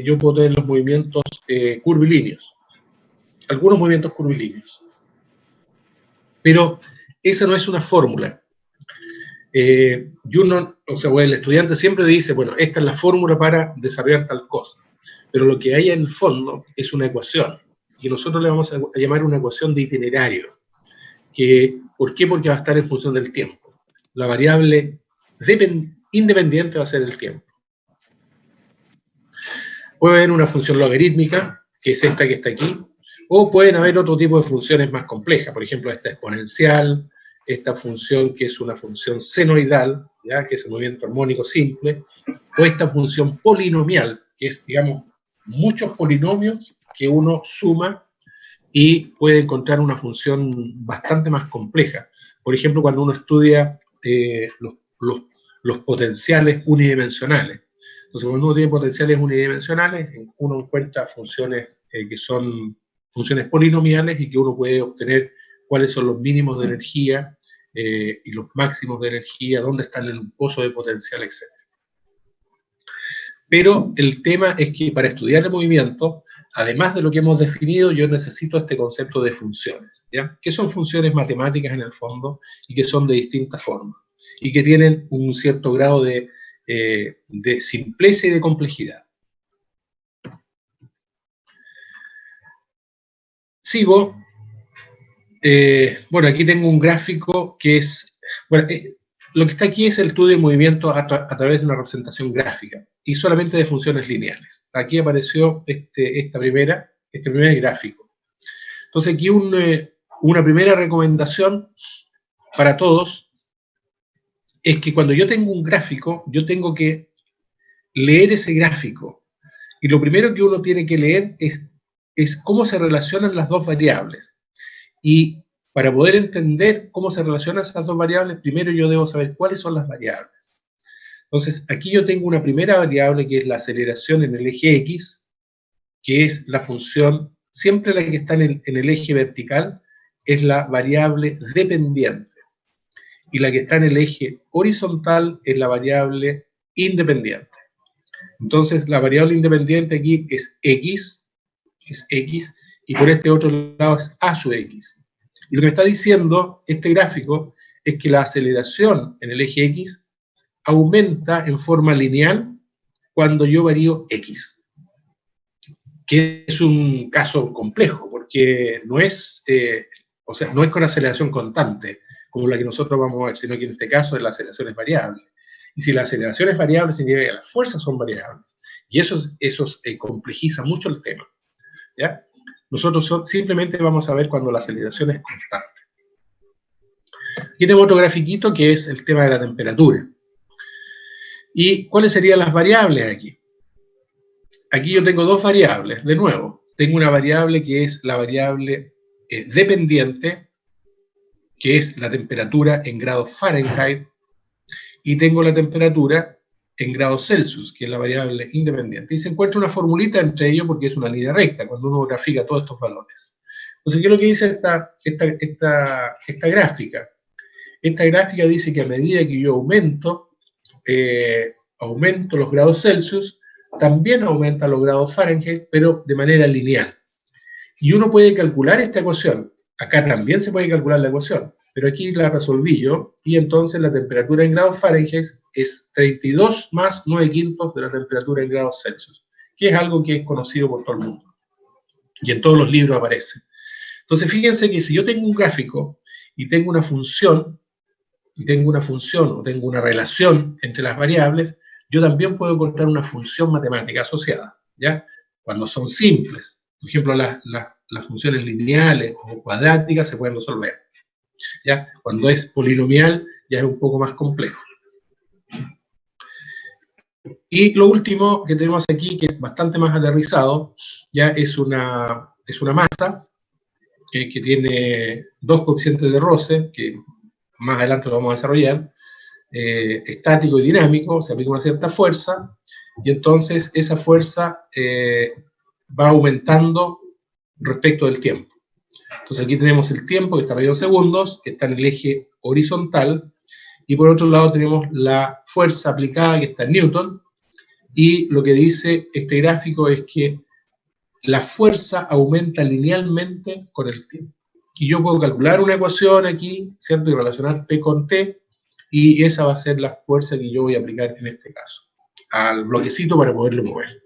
yo puedo tener los movimientos curvilíneos, algunos movimientos curvilíneos. Pero esa no es una fórmula. Y uno, o sea, el estudiante siempre dice, bueno, esta es la fórmula para desarrollar tal cosa. Pero lo que hay en el fondo es una ecuación, y nosotros le vamos a llamar una ecuación de itinerario. ¿Por qué? Porque va a estar en función del tiempo. La variable independiente va a ser el tiempo. Puede haber una función logarítmica, que es esta que está aquí, o pueden haber otro tipo de funciones más complejas, por ejemplo, esta exponencial, esta función que es una función senoidal, ¿ya? Que es el movimiento armónico simple, o esta función polinomial, que es, digamos, muchos polinomios que uno suma y puede encontrar una función bastante más compleja. Por ejemplo, cuando uno estudia los potenciales unidimensionales. Entonces, cuando uno tiene potenciales unidimensionales, uno encuentra funciones que son funciones polinomiales y que uno puede obtener cuáles son los mínimos de energía y los máximos de energía, dónde están en un pozo de potencial, etc. Pero el tema es que para estudiar el movimiento, además de lo que hemos definido, yo necesito este concepto de funciones, ¿ya? Que son funciones matemáticas en el fondo y que son de distintas formas y que tienen un cierto grado de simpleza y de complejidad. Sigo. Bueno, aquí tengo un gráfico que es... Bueno, lo que está aquí es el estudio de movimiento a través de una representación gráfica y solamente de funciones lineales. Aquí apareció este primer gráfico. Entonces aquí una primera recomendación para todos es que cuando yo tengo un gráfico, yo tengo que leer ese gráfico. Y lo primero que uno tiene que leer es cómo se relacionan las dos variables. Y para poder entender cómo se relacionan esas dos variables, primero yo debo saber cuáles son las variables. Entonces, aquí yo tengo una primera variable que es la aceleración en el eje X, que es la función, siempre la que está en el eje vertical, es la variable dependiente. Y la que está en el eje horizontal es la variable independiente. Entonces, la variable independiente aquí es X, y por este otro lado es A sub X. Y lo que me está diciendo este gráfico es que la aceleración en el eje X aumenta en forma lineal cuando yo varío X. Que es un caso complejo, porque no es con aceleración constante, como la que nosotros vamos a ver, sino que en este caso la aceleración es variable. Y si la aceleración es variable, significa que las fuerzas son variables. Y eso complejiza mucho el tema, ¿ya? Nosotros simplemente vamos a ver cuando la aceleración es constante. Aquí tengo otro grafiquito que es el tema de la temperatura. ¿Y cuáles serían las variables aquí? Aquí yo tengo dos variables, de nuevo. Tengo una variable que es la variable dependiente, que es la temperatura en grados Fahrenheit, y tengo la temperatura en grados Celsius, que es la variable independiente. Y se encuentra una formulita entre ellos porque es una línea recta, cuando uno grafica todos estos valores. Entonces, ¿qué es lo que dice esta gráfica? Esta gráfica dice que a medida que yo aumento los grados Celsius, también aumentan los grados Fahrenheit, pero de manera lineal. Y uno puede calcular esta ecuación. Acá también se puede calcular la ecuación, pero aquí la resolví yo, y entonces la temperatura en grados Fahrenheit es 32 más 9/5 de la temperatura en grados Celsius, que es algo que es conocido por todo el mundo. Y en todos los libros aparece. Entonces, fíjense que si yo tengo un gráfico y tengo una función, o tengo una relación entre las variables, yo también puedo encontrar una función matemática asociada, ¿ya? Cuando son simples. Por ejemplo, las funciones lineales o cuadráticas se pueden resolver, ¿ya? Cuando es polinomial ya es un poco más complejo. Y lo último que tenemos aquí, que es bastante más aterrizado, ya es una masa que tiene dos coeficientes de roce, que más adelante lo vamos a desarrollar, estático y dinámico, se aplica una cierta fuerza, y entonces esa fuerza va aumentando respecto del tiempo. Entonces aquí tenemos el tiempo, que está medido en segundos, que está en el eje horizontal, y por otro lado tenemos la fuerza aplicada, que está en Newton, y lo que dice este gráfico es que la fuerza aumenta linealmente con el tiempo. Y yo puedo calcular una ecuación aquí, ¿cierto? Y relacionar P con T, y esa va a ser la fuerza que yo voy a aplicar en este caso, al bloquecito para poderlo mover.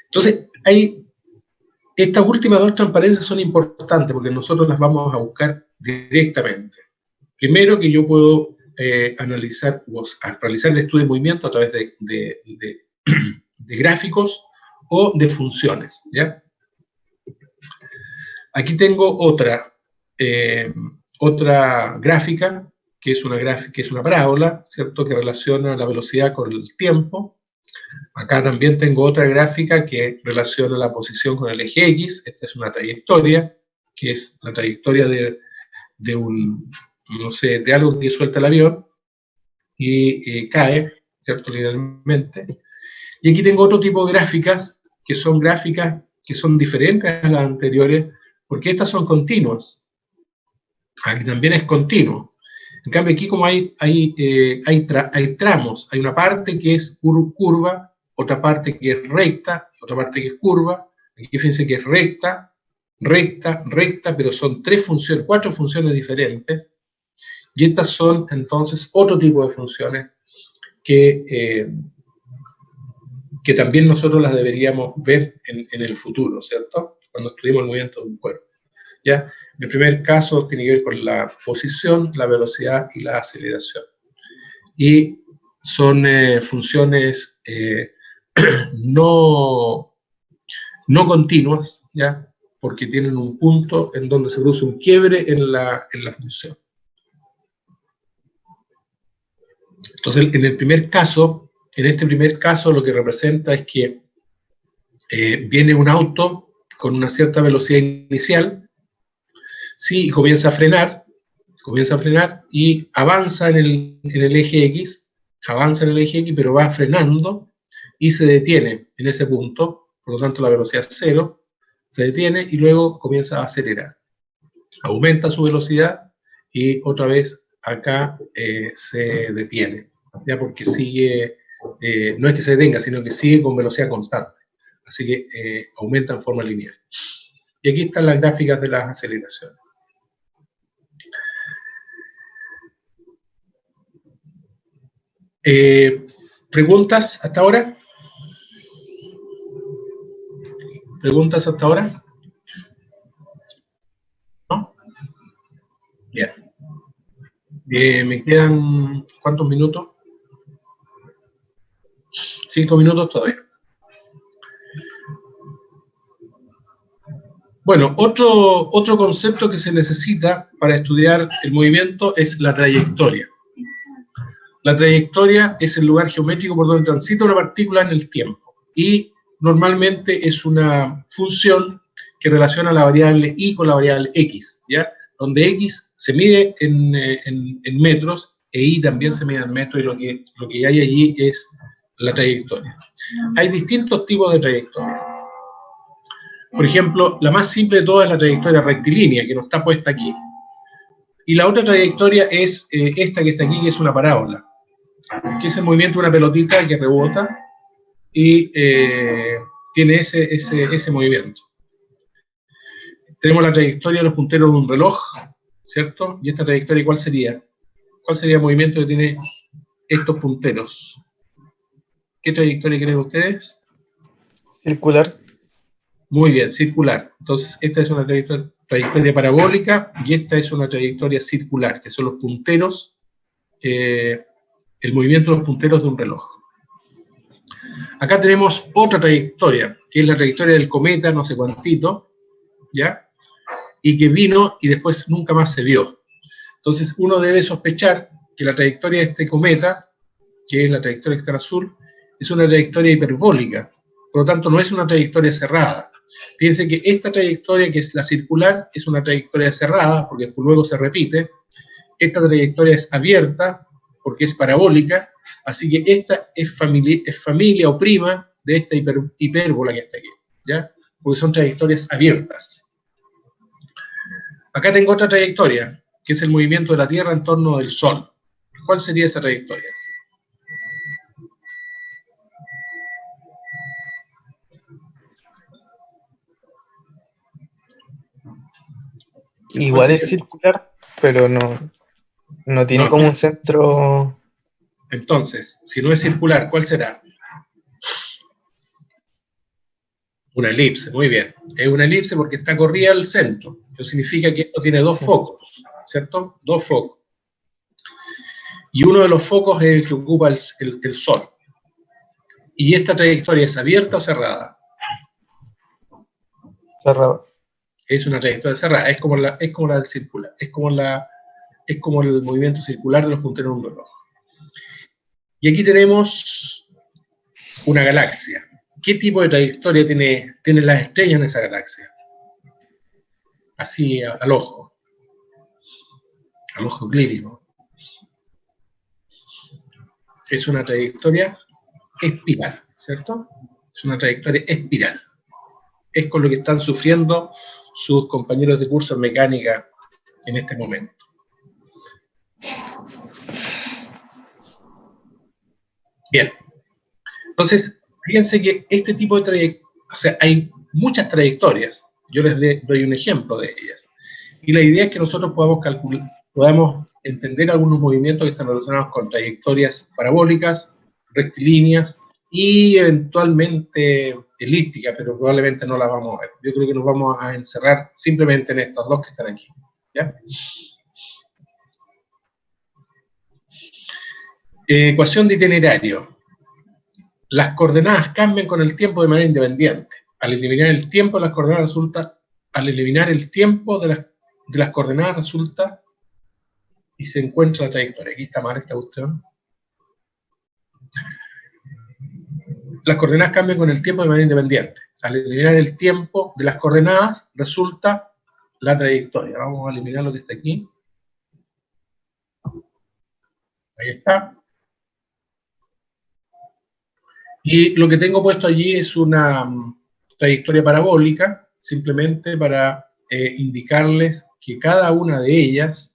Entonces, estas últimas dos transparencias son importantes porque nosotros las vamos a buscar directamente. Primero, que yo puedo analizar o realizar el estudio de movimiento a través de gráficos o de funciones, ¿ya? Aquí tengo otra gráfica, que es una parábola, ¿cierto?, que relaciona la velocidad con el tiempo. Acá también tengo otra gráfica que relaciona la posición con el eje X. Esta es una trayectoria, que es la trayectoria de un, no sé, de algo que suelta el avión y cae, ¿cierto?, linealmente. Y aquí tengo otro tipo de gráficas que son diferentes a las anteriores, porque estas son continuas. Aquí también es continuo. En cambio, aquí como hay tramos, hay una parte que es curva, otra parte que es recta, otra parte que es curva. Aquí fíjense que es recta, recta, recta, pero son cuatro funciones diferentes. Y estas son entonces otro tipo de funciones que también nosotros las deberíamos ver en el futuro, ¿cierto? Cuando estudiemos el movimiento de un cuerpo. ¿Ya? El primer caso tiene que ver con la posición, la velocidad y la aceleración. Y son funciones no continuas, ¿ya? Porque tienen un punto en donde se produce un quiebre en la función. Entonces, en este primer caso, lo que representa es que viene un auto con una cierta velocidad inicial, sí, y comienza a frenar y avanza en el eje X, pero va frenando y se detiene en ese punto, por lo tanto la velocidad es cero, se detiene y luego comienza a acelerar. Aumenta su velocidad y otra vez acá se detiene, ya, porque sigue, no es que se detenga, sino que sigue con velocidad constante. Así que aumenta en forma lineal. Y aquí están las gráficas de las aceleraciones. ¿Preguntas hasta ahora? ¿Preguntas hasta ahora? ¿No? Bien. Me quedan, ¿cuántos minutos? 5 minutos todavía. Bueno, otro concepto que se necesita para estudiar el movimiento es la trayectoria. La trayectoria es el lugar geométrico por donde transita una partícula en el tiempo. Y normalmente es una función que relaciona la variable y con la variable x, ¿ya? Donde x se mide en metros e y también se mide en metros, y lo que hay allí es la trayectoria. Hay distintos tipos de trayectoria. Por ejemplo, la más simple de todas es la trayectoria rectilínea, que no está puesta aquí. Y la otra trayectoria es esta que está aquí, que es una parábola, que es el movimiento de una pelotita que rebota y tiene ese movimiento. Tenemos la trayectoria de los punteros de un reloj, ¿cierto? Y esta trayectoria, ¿cuál sería? ¿Cuál sería el movimiento que tiene estos punteros? ¿Qué trayectoria creen ustedes? Circular. Muy bien, circular. Entonces, esta es una trayectoria parabólica y esta es una trayectoria circular, que son los punteros, el movimiento de los punteros de un reloj. Acá tenemos otra trayectoria, que es la trayectoria del cometa, no sé cuántito, ¿ya? Y que vino y después nunca más se vio. Entonces, uno debe sospechar que la trayectoria de este cometa, que es la trayectoria que está en azul, es una trayectoria hiperbólica. Por lo tanto, no es una trayectoria cerrada. Fíjense que esta trayectoria, que es la circular, es una trayectoria cerrada, porque luego se repite. Esta trayectoria es abierta, porque es parabólica. Así que esta es familia o prima de esta hipérbola que está aquí, ¿ya? Porque son trayectorias abiertas. Acá tengo otra trayectoria, que es el movimiento de la Tierra en torno del Sol. ¿Cuál sería esa trayectoria? Igual es circular, pero no tiene No, como un centro. entonces, si no es circular, ¿cuál será? Una elipse, muy bien. Es una elipse porque está corrida al centro. Eso significa que esto tiene dos Sí, focos, ¿cierto? Dos focos. Y uno de los focos es el que ocupa el Sol. ¿Y esta trayectoria es abierta o cerrada? cerrado. Es una trayectoria cerrada, es como la del circular, es como el movimiento circular de los punteros de un reloj. Y aquí tenemos una galaxia. ¿Qué tipo de trayectoria tienen las estrellas en esa galaxia? Así al ojo clínico. Es una trayectoria espiral, ¿cierto? Es una trayectoria espiral. Es con lo que están sufriendo sus compañeros de curso en mecánica en este momento. Bien, entonces, fíjense que este tipo de trayectorias, o sea, hay muchas trayectorias, yo les doy un ejemplo de ellas, y la idea es que nosotros podamos entender algunos movimientos que están relacionados con trayectorias parabólicas, rectilíneas y eventualmente elípticas, pero probablemente no las vamos a ver. Yo creo que nos vamos a encerrar simplemente en estos dos que están aquí, ¿ya? Ecuación de itinerario. Las coordenadas cambian con el tiempo de manera independiente. Al eliminar el tiempo, las coordenadas resulta, al eliminar el tiempo de las coordenadas resulta y se encuentra la trayectoria. Aquí está mal esta cuestión. Las coordenadas cambian con el tiempo de manera independiente. Al eliminar el tiempo de las coordenadas resulta la trayectoria. Vamos a eliminar lo que está aquí. Ahí está. Y lo que tengo puesto allí es una trayectoria parabólica, simplemente para indicarles que cada una de ellas,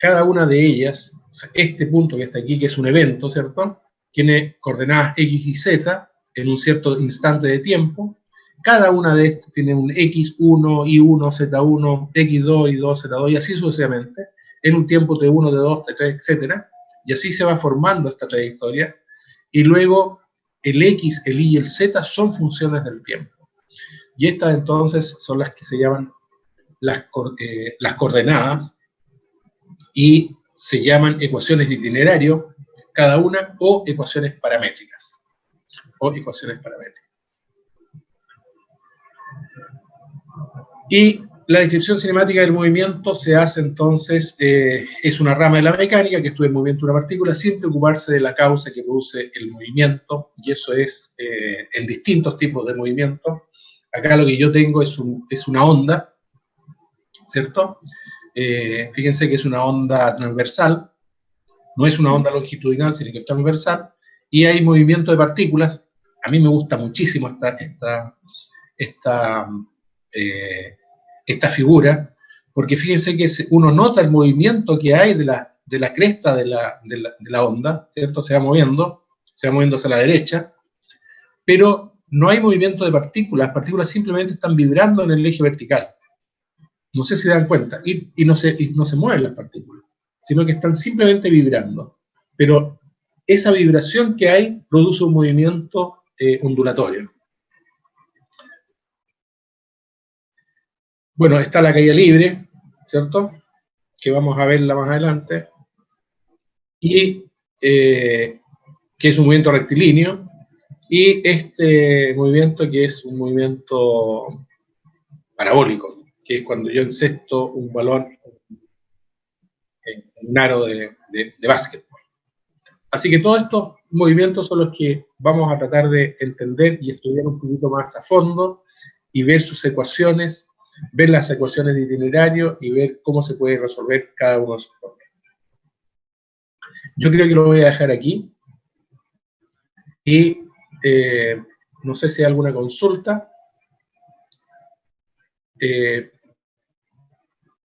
o sea, este punto que está aquí, que es un evento, ¿cierto? Tiene coordenadas X y Z en un cierto instante de tiempo. Cada una de estas tiene un X1, Y1, Z1, X2, Y2, Z2, y así sucesivamente, en un tiempo T1, T2, T3, etc. Y así se va formando esta trayectoria. Y luego el X, el Y y el Z son funciones del tiempo. Y estas entonces son las que se llaman las coordenadas, y se llaman ecuaciones de itinerario, cada una, o ecuaciones paramétricas. Y la descripción cinemática del movimiento se hace entonces, es una rama de la mecánica que estudia el movimiento de una partícula sin preocuparse de la causa que produce el movimiento, y eso es en distintos tipos de movimiento. Acá lo que yo tengo es una onda, ¿cierto? Fíjense que es una onda transversal, no es una onda longitudinal, sino que es transversal, y hay movimiento de partículas. A mí me gusta muchísimo esta figura, porque fíjense que uno nota el movimiento que hay de la cresta de la onda, ¿cierto? Se va moviendo hacia la derecha, pero no hay movimiento de partículas, las partículas simplemente están vibrando en el eje vertical. No sé si se dan cuenta, y no se mueven las partículas, sino que están simplemente vibrando. Pero esa vibración que hay produce un movimiento ondulatorio. Bueno, está la caída libre, ¿cierto? Que vamos a verla más adelante. Y que es un movimiento rectilíneo. Y este movimiento que es un movimiento parabólico, que es cuando yo encesto un balón en un aro de básquetbol. Así que todos estos movimientos son los que vamos a tratar de entender y estudiar un poquito más a fondo y ver sus ecuaciones, ver las ecuaciones de itinerario y ver cómo se puede resolver cada uno de sus problemas. Yo creo que lo voy a dejar aquí y no sé si hay alguna consulta.